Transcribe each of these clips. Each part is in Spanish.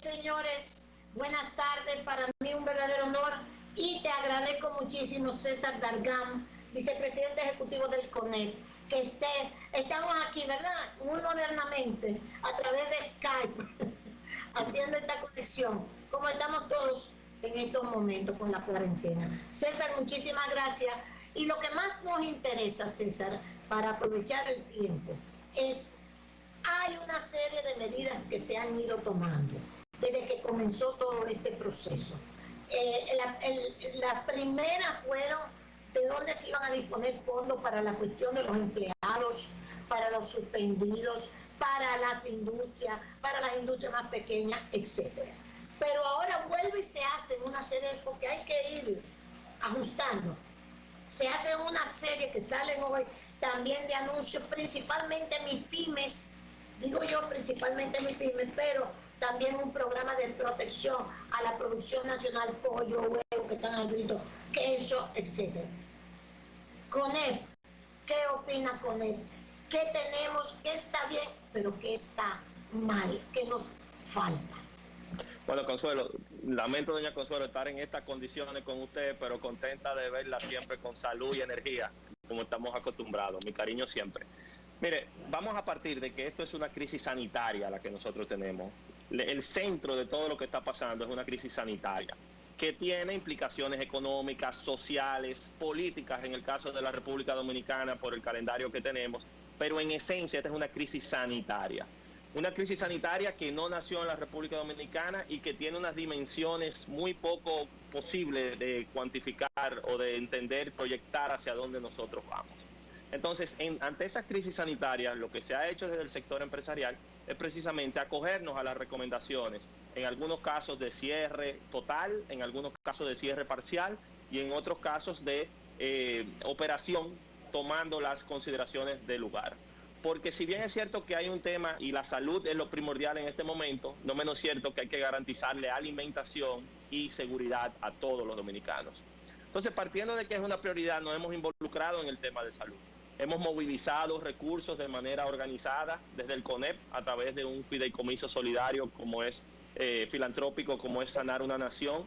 señores, buenas tardes. Para mí un verdadero honor y te agradezco muchísimo, César Dargam, vicepresidente ejecutivo del CONEP, que estamos aquí, ¿verdad? Muy modernamente, a través de Skype, haciendo esta conexión, como estamos todos en estos momentos con la cuarentena. César, muchísimas gracias. Y lo que más nos interesa, César, para aprovechar el tiempo, es hay una serie de medidas que se han ido tomando desde que comenzó todo este proceso. La primera fueron de dónde se iban a disponer fondos para la cuestión de los empleados, para los suspendidos, para las industrias más pequeñas, etcétera. Pero ahora vuelve y se hace una serie, porque hay que ir ajustando. Se hace una serie que salen hoy también de anuncios, principalmente MIPYMES, digo yo principalmente MIPYMES, pero también un programa de protección a la producción nacional, pollo, huevo, que están al grito, queso, etc. CONEP, ¿qué opina CONEP? ¿Qué tenemos? ¿Qué está bien? Pero ¿qué está mal? ¿Qué nos falta? Bueno, Consuelo, lamento, doña Consuelo, estar en estas condiciones con usted, pero contenta de verla siempre con salud y energía, como estamos acostumbrados. Mi cariño siempre. Mire, vamos a partir de que esto es una crisis sanitaria la que nosotros tenemos. El centro de todo lo que está pasando es una crisis sanitaria que tiene implicaciones económicas, sociales, políticas en el caso de la República Dominicana por el calendario que tenemos, pero en esencia esta es una crisis sanitaria. Una crisis sanitaria que no nació en la República Dominicana y que tiene unas dimensiones muy poco posibles de cuantificar o de entender, proyectar hacia dónde nosotros vamos. Entonces, ante esas crisis sanitarias, lo que se ha hecho desde el sector empresarial es precisamente acogernos a las recomendaciones, en algunos casos de cierre total, en algunos casos de cierre parcial y en otros casos de operación tomando las consideraciones del lugar. Porque si bien es cierto que hay un tema y la salud es lo primordial en este momento, no menos cierto que hay que garantizarle alimentación y seguridad a todos los dominicanos. Entonces, partiendo de que es una prioridad, nos hemos involucrado en el tema de salud. Hemos movilizado recursos de manera organizada desde el CONEP a través de un fideicomiso solidario como es filantrópico, como es Sanar una Nación,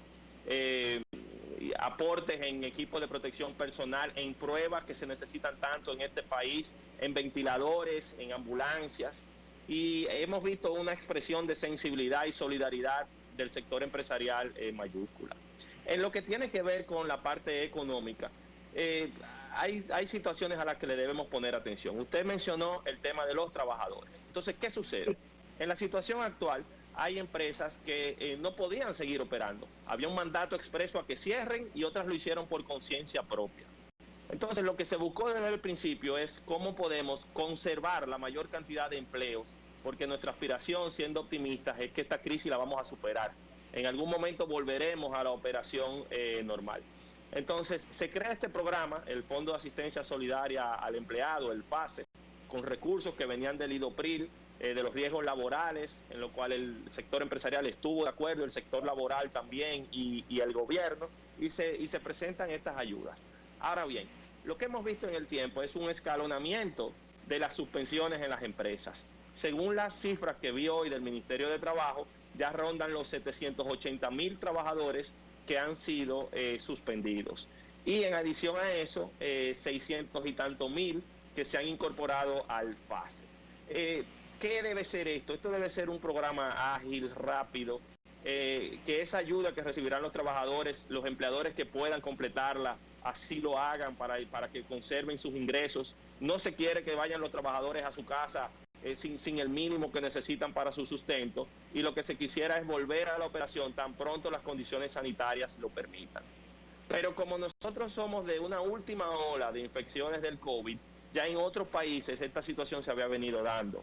aportes en equipos de protección personal, en pruebas que se necesitan tanto en este país, en ventiladores, en ambulancias, y hemos visto una expresión de sensibilidad y solidaridad del sector empresarial mayúscula. En lo que tiene que ver con la parte económica, hay situaciones a las que le debemos poner atención. Usted mencionó el tema de los trabajadores. Entonces, ¿qué sucede? En la situación actual hay empresas que no podían seguir operando. Había un mandato expreso a que cierren y otras lo hicieron por conciencia propia. Entonces, lo que se buscó desde el principio es cómo podemos conservar la mayor cantidad de empleos, porque nuestra aspiración, siendo optimistas, es que esta crisis la vamos a superar. En algún momento volveremos a la operación normal. Entonces, se crea este programa, el Fondo de Asistencia Solidaria al Empleado, el FASE, con recursos que venían del IDOPRIL, de los riesgos laborales, en lo cual el sector empresarial estuvo de acuerdo, el sector laboral también y el gobierno, y se presentan estas ayudas. Ahora bien, lo que hemos visto en el tiempo es un escalonamiento de las suspensiones en las empresas. Según las cifras que vi hoy del Ministerio de Trabajo, ya rondan los 780,000 trabajadores que han sido suspendidos. Y en adición a eso, 600 y tantos mil que se han incorporado al FASE. ¿Qué debe ser esto? Esto debe ser un programa ágil, rápido, que esa ayuda que recibirán los trabajadores, los empleadores que puedan completarla, así lo hagan para que conserven sus ingresos. No se quiere que vayan los trabajadores a su casa sin el mínimo que necesitan para su sustento, y lo que se quisiera es volver a la operación tan pronto las condiciones sanitarias lo permitan. Pero como nosotros somos de una última ola de infecciones del COVID, ya en otros países esta situación se había venido dando.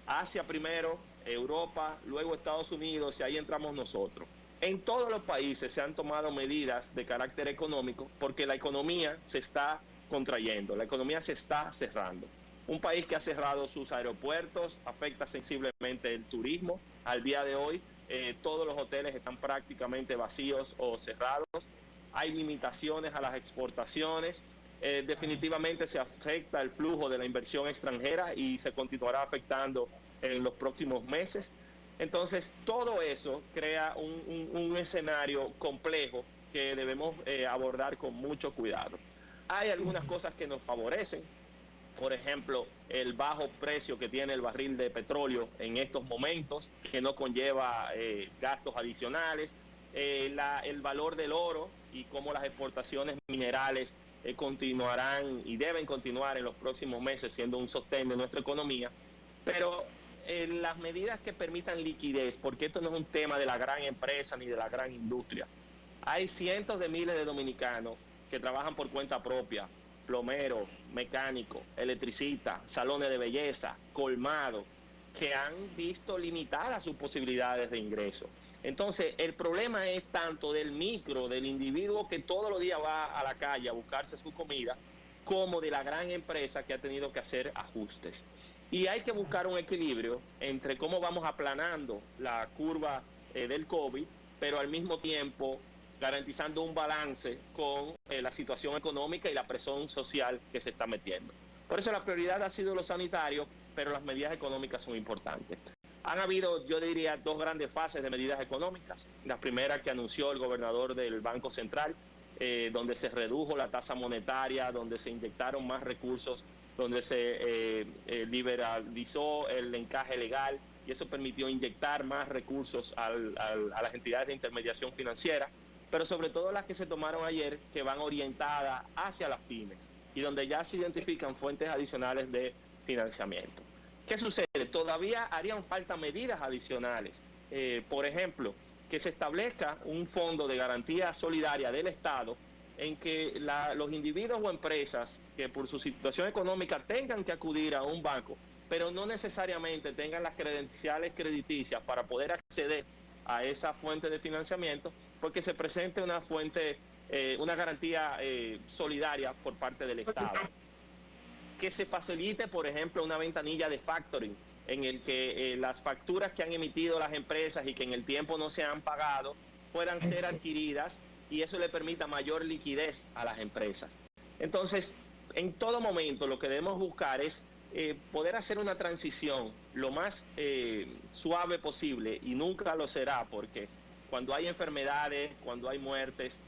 Asia primero, Europa, luego Estados Unidos, y ahí entramos nosotros. En todos los países se han tomado medidas de carácter económico porque la economía se está contrayendo, la economía se está cerrando. Un país que ha cerrado sus aeropuertos afecta sensiblemente el turismo. Al día de hoy, todos los hoteles están prácticamente vacíos o cerrados. Hay limitaciones a las exportaciones. Definitivamente se afecta el flujo de la inversión extranjera y se continuará afectando en los próximos meses. Entonces, todo eso crea un escenario complejo que debemos abordar con mucho cuidado. Hay algunas cosas que nos favorecen, por ejemplo, el bajo precio que tiene el barril de petróleo en estos momentos, que no conlleva gastos adicionales, el valor del oro y cómo las exportaciones minerales continuarán y deben continuar en los próximos meses siendo un sostén de nuestra economía, pero las medidas que permitan liquidez, porque esto no es un tema de la gran empresa ni de la gran industria. Hay cientos de miles de dominicanos que trabajan por cuenta propia, plomeros, mecánicos, electricistas, salones de belleza, colmados, que han visto limitadas sus posibilidades de ingreso. Entonces, el problema es tanto del micro, del individuo que todos los días va a la calle a buscarse su comida, como de la gran empresa que ha tenido que hacer ajustes. Y hay que buscar un equilibrio entre cómo vamos aplanando la curva del COVID, pero al mismo tiempo garantizando un balance con la situación económica y la presión social que se está metiendo. Por eso la prioridad ha sido lo sanitario, pero las medidas económicas son importantes. Han habido, yo diría, dos grandes fases de medidas económicas. La primera que anunció el gobernador del Banco Central, donde se redujo la tasa monetaria, donde se inyectaron más recursos, donde se liberalizó el encaje legal y eso permitió inyectar más recursos a las entidades de intermediación financiera, pero sobre todo las que se tomaron ayer, que van orientadas hacia las pymes y donde ya se identifican fuentes adicionales de financiamiento. ¿Qué sucede? Todavía harían falta medidas adicionales. Por ejemplo, que se establezca un fondo de garantía solidaria del Estado en que los individuos o empresas que por su situación económica tengan que acudir a un banco, pero no necesariamente tengan las credenciales crediticias para poder acceder a esa fuente de financiamiento, porque se presente una fuente, una garantía solidaria por parte del Estado. Que se facilite, por ejemplo, una ventanilla de factoring en el que las facturas que han emitido las empresas y que en el tiempo no se han pagado puedan ser adquiridas y eso le permita mayor liquidez a las empresas. Entonces, en todo momento lo que debemos buscar es poder hacer una transición lo más suave posible, y nunca lo será, porque cuando hay enfermedades, cuando hay muertes,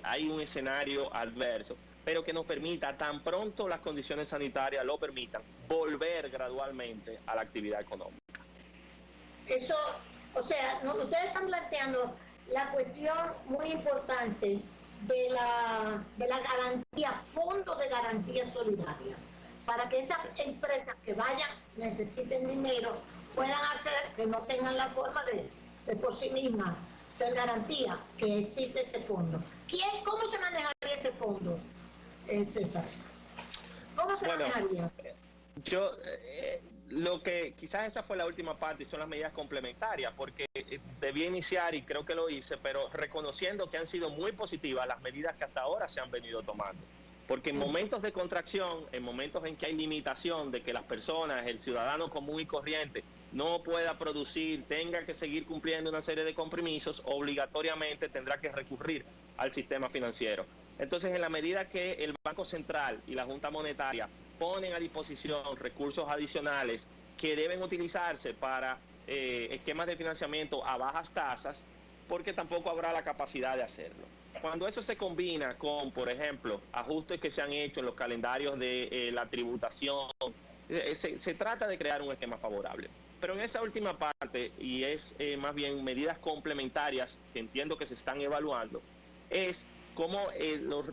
hay un escenario adverso, pero que nos permita, tan pronto las condiciones sanitarias lo permitan, volver gradualmente a la actividad económica. Eso, o sea, ustedes están planteando la cuestión muy importante de la garantía, fondo de garantía solidaria, para que esas empresas que vayan, necesiten dinero, puedan acceder, que no tengan la forma de por sí mismas ser garantía, que existe ese fondo. ¿Cómo se manejaría ese fondo, César? ¿Cómo se manejaría? Lo que quizás esa fue la última parte y son las medidas complementarias, porque debía iniciar, y creo que lo hice, pero reconociendo que han sido muy positivas las medidas que hasta ahora se han venido tomando. Porque en momentos de contracción, en momentos en que hay limitación de que las personas, el ciudadano común y corriente, no pueda producir, tenga que seguir cumpliendo una serie de compromisos, obligatoriamente tendrá que recurrir al sistema financiero. Entonces, en la medida que el Banco Central y la Junta Monetaria ponen a disposición recursos adicionales que deben utilizarse para esquemas de financiamiento a bajas tasas, porque tampoco habrá la capacidad de hacerlo. Cuando eso se combina con, por ejemplo, ajustes que se han hecho en los calendarios de la tributación, se trata de crear un esquema favorable. Pero en esa última parte, y es más bien medidas complementarias que entiendo que se están evaluando, es cómo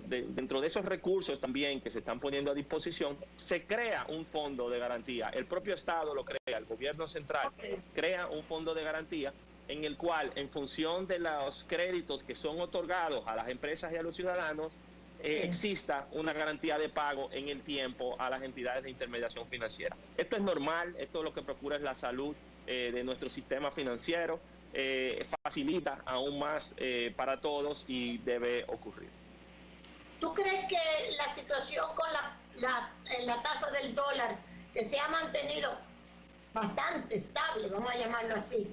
dentro de esos recursos también que se están poniendo a disposición, se crea un fondo de garantía. El propio Estado lo crea, el gobierno central crea un fondo de garantía en el cual, en función de los créditos que son otorgados a las empresas y a los ciudadanos, exista una garantía de pago en el tiempo a las entidades de intermediación financiera. Esto es normal, esto lo que procura es la salud de nuestro sistema financiero, facilita aún más para todos y debe ocurrir. ¿Tú crees que la situación con la tasa del dólar, que se ha mantenido bastante estable, vamos a llamarlo así,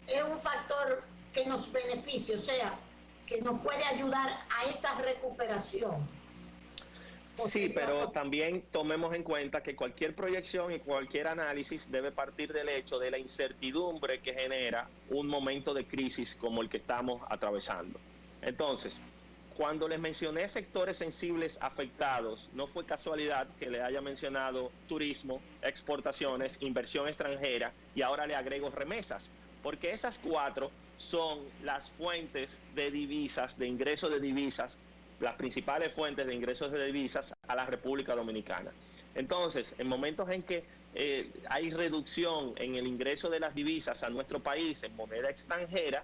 es un factor que nos beneficia, o sea, que nos puede ayudar a esa recuperación? Sí, pero también tomemos en cuenta que cualquier proyección y cualquier análisis debe partir del hecho de la incertidumbre que genera un momento de crisis como el que estamos atravesando. Entonces, cuando les mencioné sectores sensibles afectados, no fue casualidad que le haya mencionado turismo, exportaciones, inversión extranjera y ahora le agrego remesas, porque esas cuatro son las fuentes de divisas, de ingresos de divisas, las principales fuentes de ingresos de divisas a la República Dominicana. Entonces, en momentos en que hay reducción en el ingreso de las divisas a nuestro país en moneda extranjera,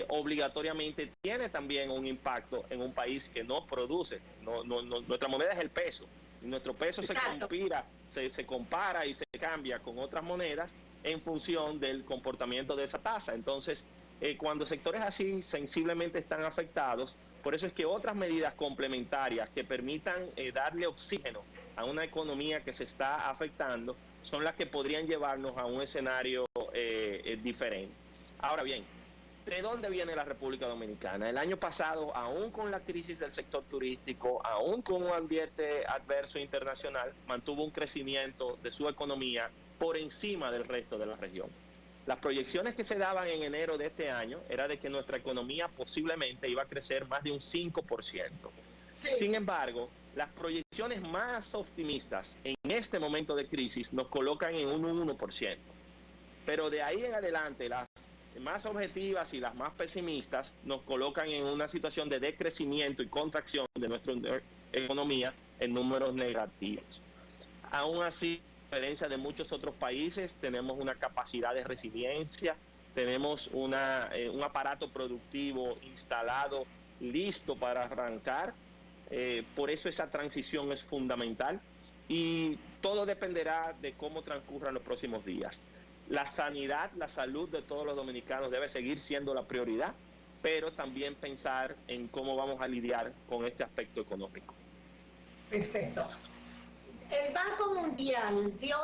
obligatoriamente tiene también un impacto en un país que no produce. Nuestra moneda es el peso. Y nuestro peso se compara y se cambia con otras monedas en función del comportamiento de esa tasa. Entonces, cuando sectores así sensiblemente están afectados, por eso es que otras medidas complementarias que permitan darle oxígeno a una economía que se está afectando son las que podrían llevarnos a un escenario diferente. Ahora bien, ¿de dónde viene la República Dominicana? El año pasado, aún con la crisis del sector turístico, aún con un ambiente adverso internacional, mantuvo un crecimiento de su economía por encima del resto de la región. Las proyecciones que se daban en enero de este año era de que nuestra economía posiblemente iba a crecer más de un 5%. Sí. Sin embargo, las proyecciones más optimistas en este momento de crisis nos colocan en un 1%. Pero de ahí en adelante, las más objetivas y las más pesimistas nos colocan en una situación de decrecimiento y contracción de nuestra economía en números negativos. Aún así, a diferencia de muchos otros países, tenemos una capacidad de resiliencia, tenemos un aparato productivo instalado, listo para arrancar. Por eso esa transición es fundamental y todo dependerá de cómo transcurran los próximos días. La sanidad, la salud de todos los dominicanos debe seguir siendo la prioridad, pero también pensar en cómo vamos a lidiar con este aspecto económico. Perfecto. El Banco Mundial dio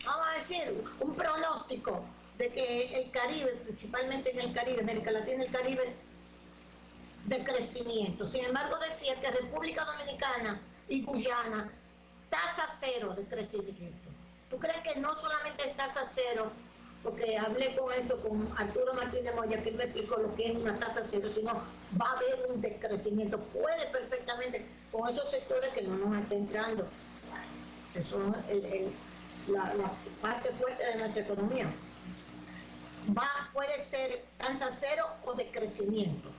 vamos a decir, un pronóstico de que el Caribe, principalmente en el Caribe, América Latina y el Caribe, de crecimiento. Sin embargo, decía que República Dominicana y Guyana, tasa cero de crecimiento. ¿Tú crees que no solamente es tasa cero? Porque hablé con esto con Arturo Martínez Moya, que él me explicó lo que es una tasa cero, sino va a haber un decrecimiento. Puede perfectamente con esos sectores que no nos están entrando, que son la parte fuerte de nuestra economía. Puede ser tasa cero o de crecimiento.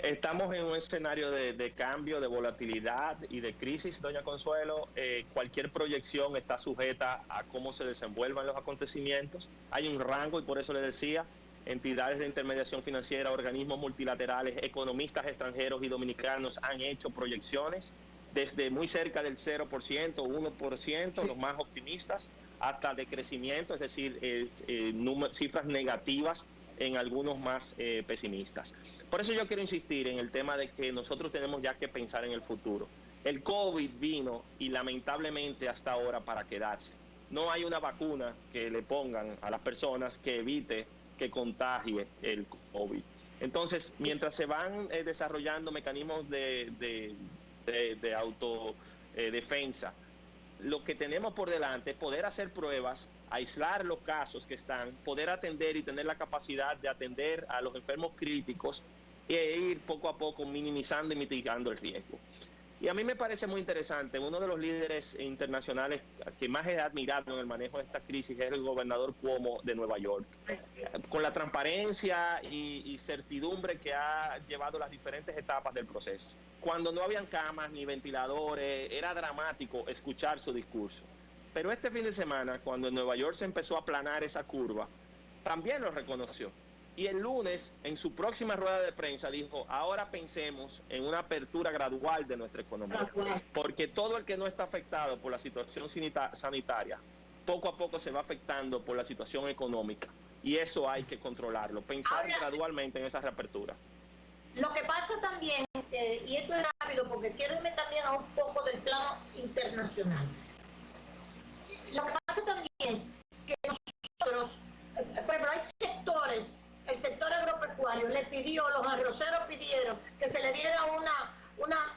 Estamos en un escenario de cambio, de volatilidad y de crisis, doña Consuelo. Cualquier proyección está sujeta a cómo se desenvuelvan los acontecimientos. Hay un rango y por eso le decía, entidades de intermediación financiera, organismos multilaterales, economistas extranjeros y dominicanos han hecho proyecciones desde muy cerca del 0%, 1%, los más optimistas, hasta de crecimiento, es decir, cifras negativas en algunos más pesimistas. Por eso yo quiero insistir en el tema de que nosotros tenemos ya que pensar en el futuro. El COVID vino y lamentablemente hasta ahora para quedarse. No hay una vacuna que le pongan a las personas que evite que contagie el COVID. Entonces, mientras se van desarrollando mecanismos de autodefensa, lo que tenemos por delante es poder hacer pruebas, aislar los casos que están, poder atender y tener la capacidad de atender a los enfermos críticos e ir poco a poco minimizando y mitigando el riesgo. Y a mí me parece muy interesante, uno de los líderes internacionales que más he admirado en el manejo de esta crisis es el gobernador Cuomo de Nueva York. Con la transparencia y certidumbre que ha llevado las diferentes etapas del proceso. Cuando no habían camas ni ventiladores, era dramático escuchar su discurso. Pero este fin de semana, cuando en Nueva York se empezó a aplanar esa curva, también lo reconoció. Y el lunes, en su próxima rueda de prensa, dijo, ahora pensemos en una apertura gradual de nuestra economía. Porque todo el que no está afectado por la situación sanitaria, poco a poco se va afectando por la situación económica. Y eso hay que controlarlo, pensar gradualmente en esa reapertura. Lo que pasa también, y esto es rápido porque quiero irme también a un poco del plano internacional. Lo que pasa también es que nosotros, pero hay sectores, el sector agropecuario Mayo los arroceros pidieron que se le diera una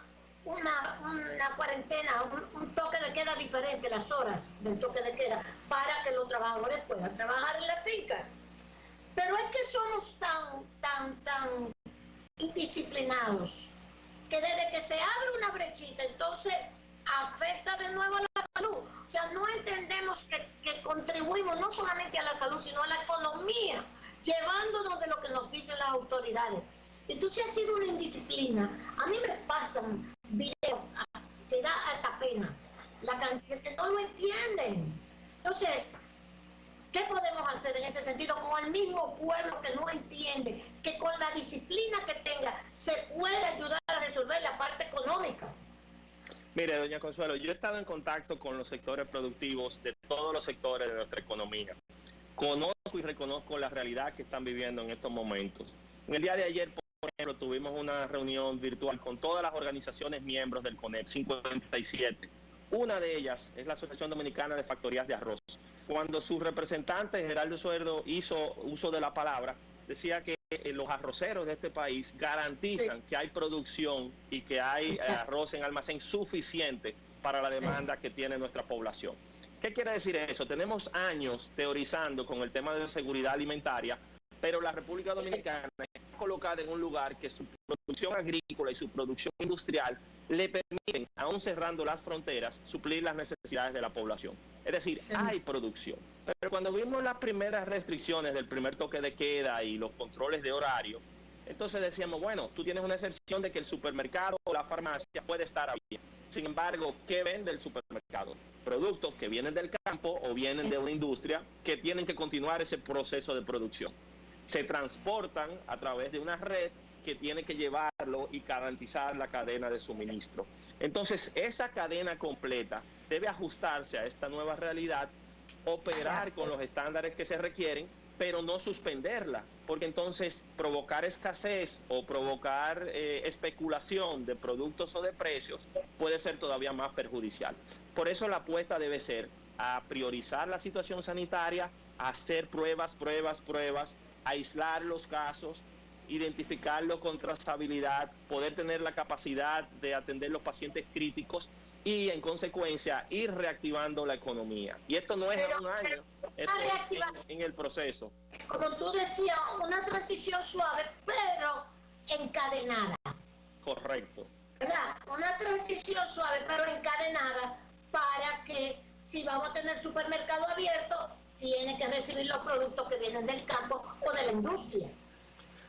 cuarentena, un toque de queda diferente, las horas del toque de queda, para que los trabajadores puedan trabajar en las fincas. Pero es que somos tan indisciplinados que desde que se abre una brechita, entonces afecta de nuevo a la salud. O sea, no entendemos que contribuimos no solamente a la salud, sino a la economía, llevándonos de lo que nos dicen las autoridades. Entonces ha sido una indisciplina. A mí me pasan videos que da hasta pena, la cantidad que no lo entienden. Entonces, ¿qué podemos hacer en ese sentido con el mismo pueblo que no entiende que con la disciplina que tenga se puede ayudar a resolver la parte económica? Mire, doña Consuelo, yo he estado en contacto con los sectores productivos de todos los sectores de nuestra economía. Conozco y reconozco la realidad que están viviendo en estos momentos. En el día de ayer, por ejemplo, tuvimos una reunión virtual con todas las organizaciones miembros del CONEP, 57. Una de ellas es la Asociación Dominicana de Factorías de Arroz. Cuando su representante, Gerardo Suerdo, hizo uso de la palabra, decía que los arroceros de este país garantizan que hay producción y que hay arroz en almacén suficiente para la demanda que tiene nuestra población. ¿Qué quiere decir eso? Tenemos años teorizando con el tema de la seguridad alimentaria, pero la República Dominicana está colocada en un lugar que su producción agrícola y su producción industrial le permiten, aún cerrando las fronteras, suplir las necesidades de la población. Es decir, hay producción. Pero cuando vimos las primeras restricciones del primer toque de queda y los controles de horario, entonces decíamos, bueno, tú tienes una excepción de que el supermercado o la farmacia puede estar abierta. Sin embargo, ¿qué vende el supermercado? Productos que vienen del campo o vienen de una industria que tienen que continuar ese proceso de producción. Se transportan a través de una red que tiene que llevarlo y garantizar la cadena de suministro. Entonces, esa cadena completa debe ajustarse a esta nueva realidad, operar con los estándares que se requieren, pero no suspenderla, porque entonces provocar escasez o provocar especulación de productos o de precios puede ser todavía más perjudicial. Por eso la apuesta debe ser a priorizar la situación sanitaria, a hacer pruebas, aislar los casos, identificarlos con trazabilidad, poder tener la capacidad de atender los pacientes críticos y, en consecuencia, ir reactivando la economía. Y esto no es en un año, esto es en el proceso. Como tú decías, una transición suave, pero encadenada. Correcto. ¿Verdad? Una transición suave, pero encadenada, para que si vamos a tener supermercado abierto, tiene que recibir los productos que vienen del campo o de la industria.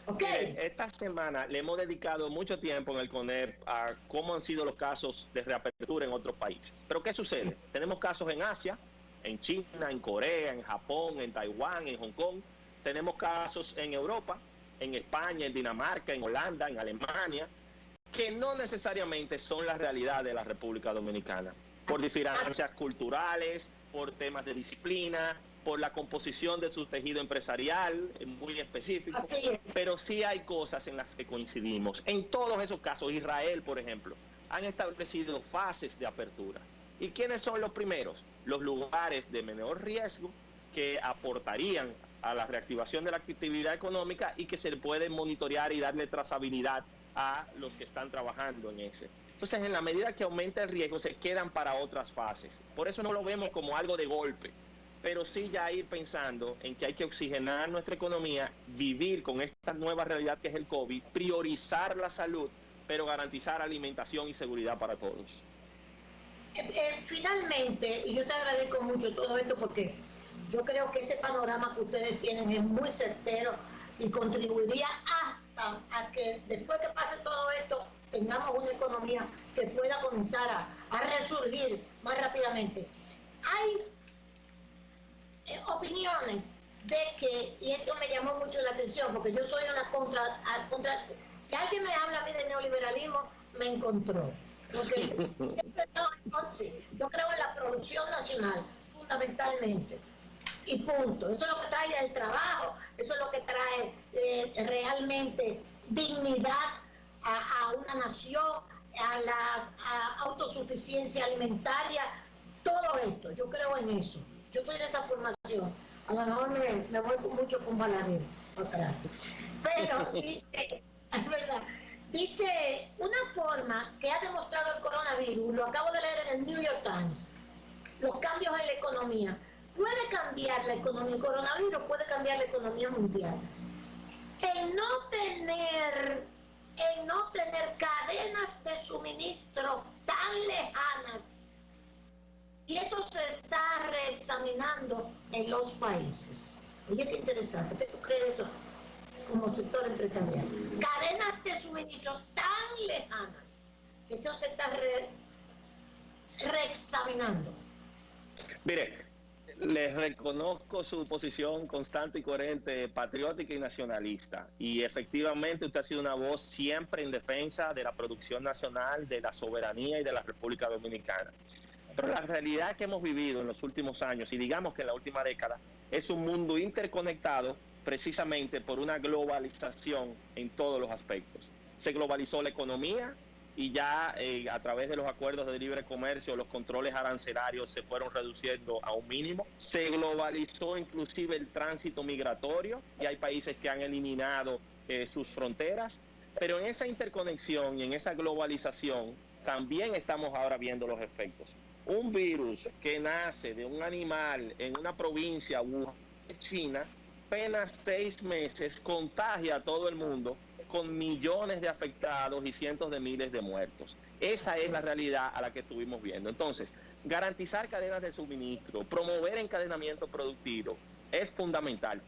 Okay. Esta semana le hemos dedicado mucho tiempo en el CONEP a cómo han sido los casos de reapertura en otros países. Pero ¿qué sucede? Tenemos casos en Asia, en China, en Corea, en Japón, en Taiwán, en Hong Kong. Tenemos casos en Europa, en España, en Dinamarca, en Holanda, en Alemania, que no necesariamente son la realidad de la República Dominicana, por diferencias culturales, por temas de disciplina, por la composición de su tejido empresarial muy específico, pero sí hay cosas en las que coincidimos. En todos esos casos, Israel, por ejemplo, han establecido fases de apertura. ¿Y quiénes son los primeros? Los lugares de menor riesgo que aportarían a la reactivación de la actividad económica y que se puede monitorear y darle trazabilidad a los que están trabajando en ese. Entonces, en la medida que aumenta el riesgo, se quedan para otras fases. Por eso no lo vemos como algo de golpe, pero sí ya ir pensando en que hay que oxigenar nuestra economía, vivir con esta nueva realidad que es el COVID, priorizar la salud, pero garantizar alimentación y seguridad para todos. Finalmente, y yo te agradezco mucho todo esto porque yo creo que ese panorama que ustedes tienen es muy certero y contribuiría hasta a que después que pase todo esto tengamos una economía que pueda comenzar a resurgir más rápidamente. Hay opiniones de que, y esto me llamó mucho la atención porque yo soy una contra si alguien me habla a mí de neoliberalismo, me encontró. Porque yo creo en la producción nacional, fundamentalmente. Y punto. Eso es lo que trae el trabajo, eso es lo que trae realmente dignidad a una nación, a la autosuficiencia alimentaria, todo esto. Yo creo en eso. Yo soy de esa formación. A lo mejor me voy mucho con Balaguer atrás. Pero dice, es verdad, dice una forma que ha demostrado el coronavirus, lo acabo de leer en el New York Times, los cambios en la economía. Puede cambiar la economía, el coronavirus puede cambiar la economía mundial. El no tener cadenas de suministro tan lejanas, y eso se está reexaminando en los países. Oye, qué interesante. ¿Qué tú crees de eso como sector empresarial? Cadenas de suministro tan lejanas, que eso se está reexaminando. Mire, les reconozco su posición constante y coherente, patriótica y nacionalista. Y efectivamente usted ha sido una voz siempre en defensa de la producción nacional, de la soberanía y de la República Dominicana. Pero la realidad que hemos vivido en los últimos años, y digamos que en la última década, es un mundo interconectado precisamente por una globalización en todos los aspectos. Se globalizó la economía y ya a través de los acuerdos de libre comercio los controles arancelarios se fueron reduciendo a un mínimo. Se globalizó inclusive el tránsito migratorio y hay países que han eliminado sus fronteras. Pero en esa interconexión y en esa globalización también estamos ahora viendo los efectos. Un virus que nace de un animal en una provincia de China, apenas 6 meses contagia a todo el mundo con millones de afectados y cientos de miles de muertos. Esa es la realidad a la que estuvimos viendo. Entonces, garantizar cadenas de suministro, promover encadenamiento productivo es fundamental.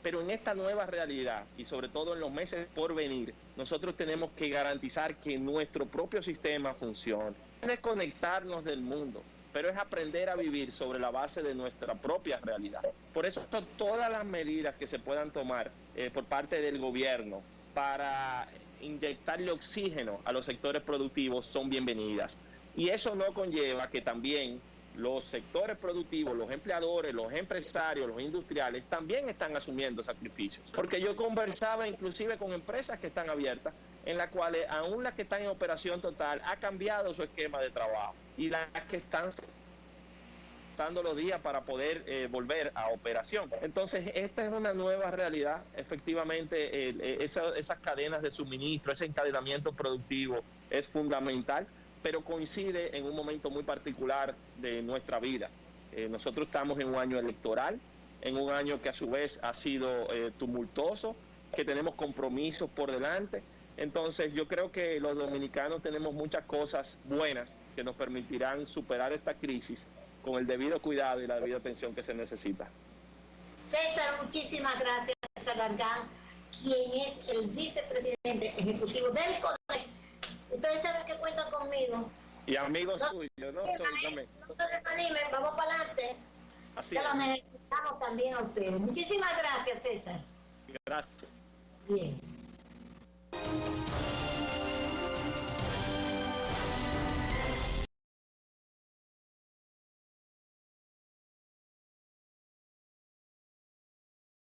Pero en esta nueva realidad y sobre todo en los meses por venir, nosotros tenemos que garantizar que nuestro propio sistema funcione. Es desconectarnos del mundo, pero es aprender a vivir sobre la base de nuestra propia realidad. Por eso todas las medidas que se puedan tomar por parte del gobierno para inyectarle oxígeno a los sectores productivos son bienvenidas. Y eso no conlleva que también los sectores productivos, los empleadores, los empresarios, los industriales también están asumiendo sacrificios. Porque yo conversaba inclusive con empresas que están abiertas, en las cuales aún las que están en operación total ha cambiado su esquema de trabajo y las que están dando los días para poder volver a operación. Entonces, esta es una nueva realidad. Efectivamente, esas cadenas de suministro, ese encadenamiento productivo es fundamental, pero coincide en un momento muy particular de nuestra vida. Nosotros estamos en un año electoral, en un año que a su vez ha sido tumultuoso, que tenemos compromisos por delante. Entonces yo creo que los dominicanos tenemos muchas cosas buenas que nos permitirán superar esta crisis con el debido cuidado y la debida atención que se necesita. César, muchísimas gracias, César Gargán, quien es el vicepresidente ejecutivo del CONEC. Ustedes saben que cuentan conmigo. Y amigos suyos, ¿no? No se desanimen, vamos para adelante. Así que los necesitamos también a ustedes. Muchísimas gracias, César. Gracias. Bien.